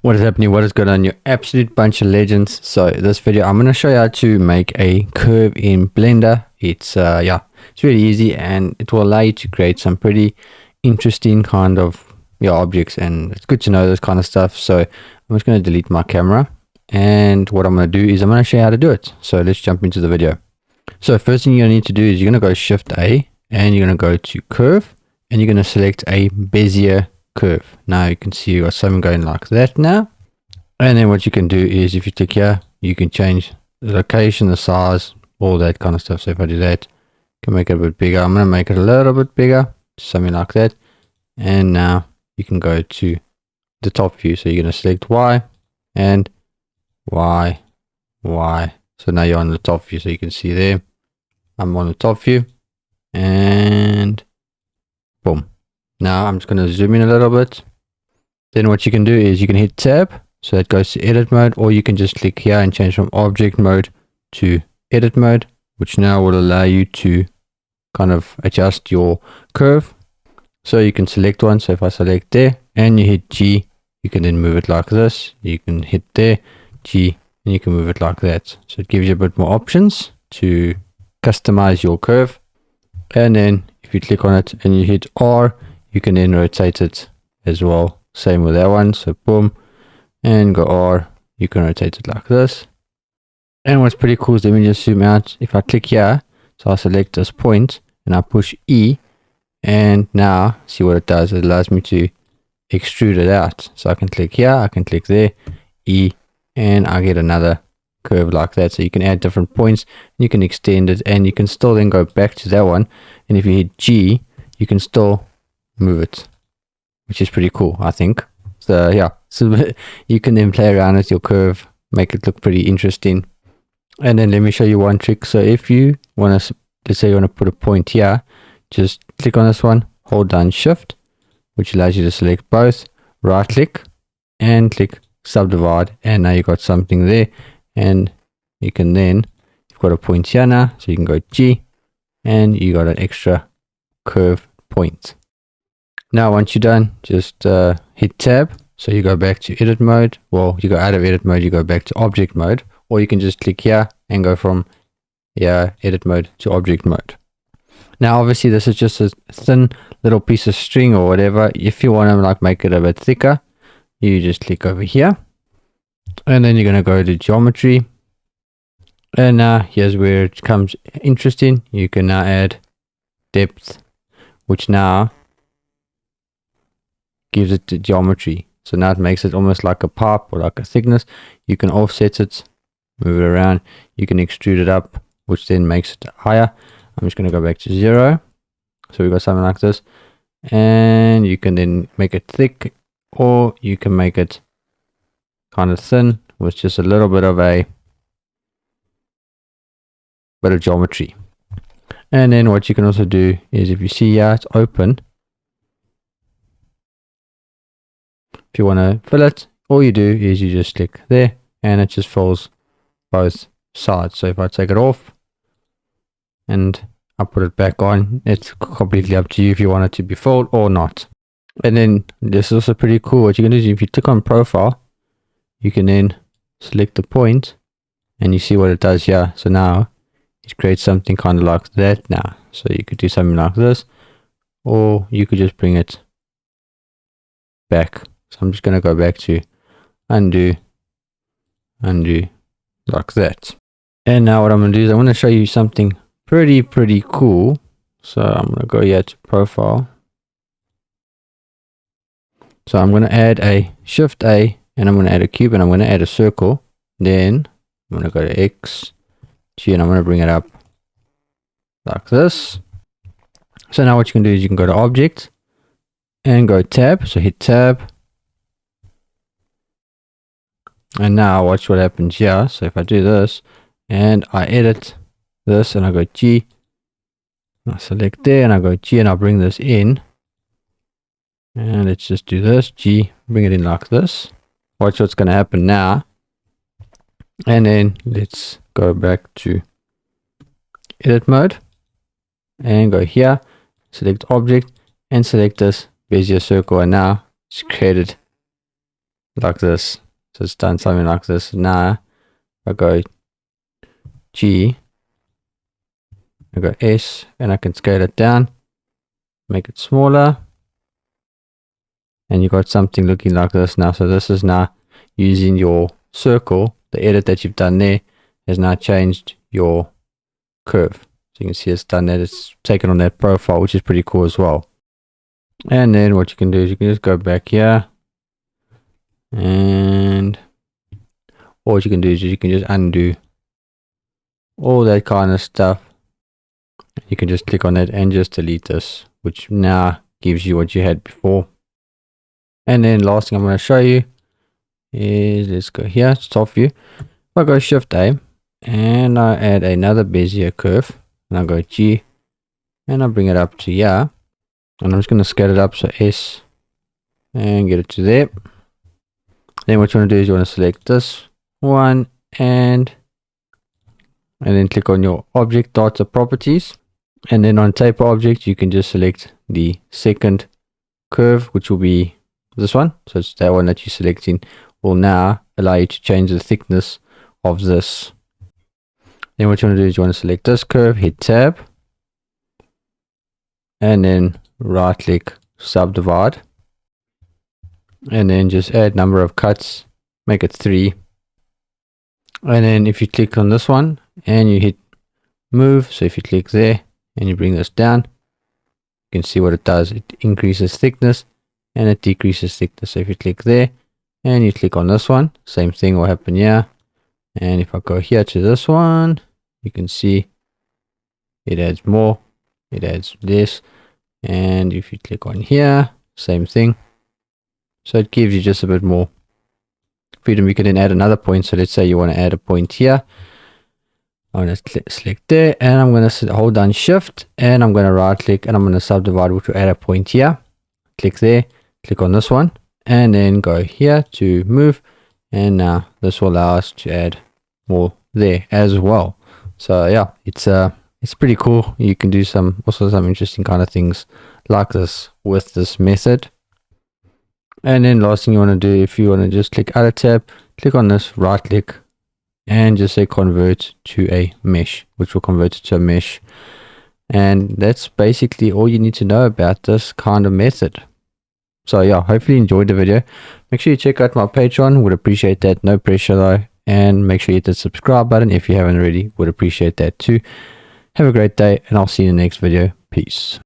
What is happening? What is going on? Your absolute bunch of legends. So this video, I'm going to show you how to make a curve in Blender. It's it's really easy, and it will allow you to create some pretty interesting kind of objects, and it's good to know this kind of stuff. So I'm just going to delete my camera, and what I'm going to do is I'm going to show you how to do it. So let's jump into the video. So first thing you're going to need to do is you're going to go Shift A, and you're going to go to Curve, and you're going to select a Bezier curve. Now you can see you got something going like that now. And then what you can do is if you click here, you can change the location, the size, all that kind of stuff. So if I do that, you can make it a bit bigger. I'm going to make it a little bit bigger, something like that. And now you can go to the top view. So you're going to select Y and Y, Y. So now you're on the top view. So you can see there, I'm on the top view, and boom. Now I'm just going to zoom in a little bit. Then what you can do is you can hit tab, so that goes to edit mode, or you can just click here and change from object mode to edit mode, which now will allow you to kind of adjust your curve. So you can select one. So if I select there and you hit G, you can then move it like this. You can hit there, G, and you can move it like that. So it gives you a bit more options to customize your curve. And then if you click on it and you hit R, you can then rotate it as well. Same with that one. So boom, and go R, you can rotate it like this. And what's pretty cool is, let me just zoom out. If I click here, so I select this point and I push E, and now see what it does. It allows me to extrude it out. So I can click here, I can click there, E, and I get another curve like that. So you can add different points, you can extend it, and you can still then go back to that one. And if you hit G, you can still move it, which is pretty cool, I think. So yeah, so you can then play around with your curve, make it look pretty interesting. And then let me show you one trick. So if you want to, let's say you want to put a point here, just click on this one, hold down Shift, which allows you to select both, right click and click subdivide, and now you got something there. And you can then, you've got a point here now, so you can go G, and you got an extra curve point. Now once you're done, just hit tab, so you go back to edit mode. Well, you go out of edit mode, you go back to object mode, or you can just click here and go from edit mode to object mode. Now obviously this is just a thin little piece of string or whatever. If you want to like make it a bit thicker, you just click over here, and then you're going to go to geometry, and now here's where it becomes interesting. You can now add depth, which now gives it the geometry. So now it makes it almost like a pipe or like a thickness. You can offset it, move it around. You can extrude it up, which then makes it higher. I'm just going to go back to 0. So we've got something like this, and you can then make it thick, or you can make it kind of thin with just a little bit of geometry. And then what you can also do is, if you see here, it's open. If you want to fill it, all you do is you just click there, and it just fills both sides. So if I take it off and I put it back on, it's completely up to you if you want it to be filled or not. And then this is also pretty cool. What you can do is, if you click on profile, you can then select the point, and you see what it does here. So now it creates something kind of like that now. So you could do something like this, or you could just bring it back. So I'm just going to go back to undo, like that. And now what I'm going to do is I'm going to show you something pretty cool. So I'm going to go here to profile. So I'm going to add a Shift A, and I'm going to add a cube, and I'm going to add a circle. Then I'm going to go to X, G, and I'm going to bring it up like this. So now what you can do is you can go to object and go tab. So hit tab. And now watch what happens here. So if I do this and I edit this and I go G, I select there and I go G, and I'll bring this in. And let's just do this, G, bring it in like this. Watch what's going to happen now. And then let's go back to edit mode and go here, select object, and select this Bezier circle, and now it's created like this. So it's done something like this. Now I go G, I go S, and I can scale it down, make it smaller, and you got something looking like this now. So this is now using your circle. The edit that you've done there has now changed your curve. So you can see it's done that. It's taken on that profile, which is pretty cool as well. And then what you can do is you can just go back here, and what you can do is you can just undo all that kind of stuff. You can just click on it and just delete this, which now gives you what you had before. And then last thing I'm going to show you is, let's go here, it's top view. If I go Shift A and I add another Bezier curve, and I go G and I bring it up to here, and I'm just going to scale it up, so S, and get it to there. Then what you want to do is you want to select this one and then click on your object data properties, and then on taper object you can just select the second curve, which will be this one. So it's that one that you're selecting will now allow you to change the thickness of this. Then what you want to do is you want to select this curve, hit tab, and then right click, subdivide, and then just add number of cuts, make it 3. And then if you click on this one and you hit move, so if you click there and you bring this down, you can see what it does. It increases thickness and it decreases thickness. So if you click there and you click on this one, same thing will happen here. And if I go here to this one, you can see it adds more, it adds this. And if you click on here, same thing. So it gives you just a bit more freedom. You can then add another point. So let's say you want to add a point here. I'm going to select there, and I'm going to hold down Shift, and I'm going to right click, and I'm going to subdivide, which will add a point here. Click there, click on this one, and then go here to move, and now this will allow us to add more there as well. So yeah, it's pretty cool. You can do also some interesting kind of things like this with this method. And then last thing you want to do, if you want to just click other tab, click on this, right click, and just say convert to a mesh, which will convert it to a mesh. And that's basically all you need to know about this kind of method. So yeah, hopefully you enjoyed the video. Make sure you check out my Patreon, would appreciate that, no pressure though. And make sure you hit the subscribe button if you haven't already, would appreciate that too. Have a great day, and I'll see you in the next video. Peace.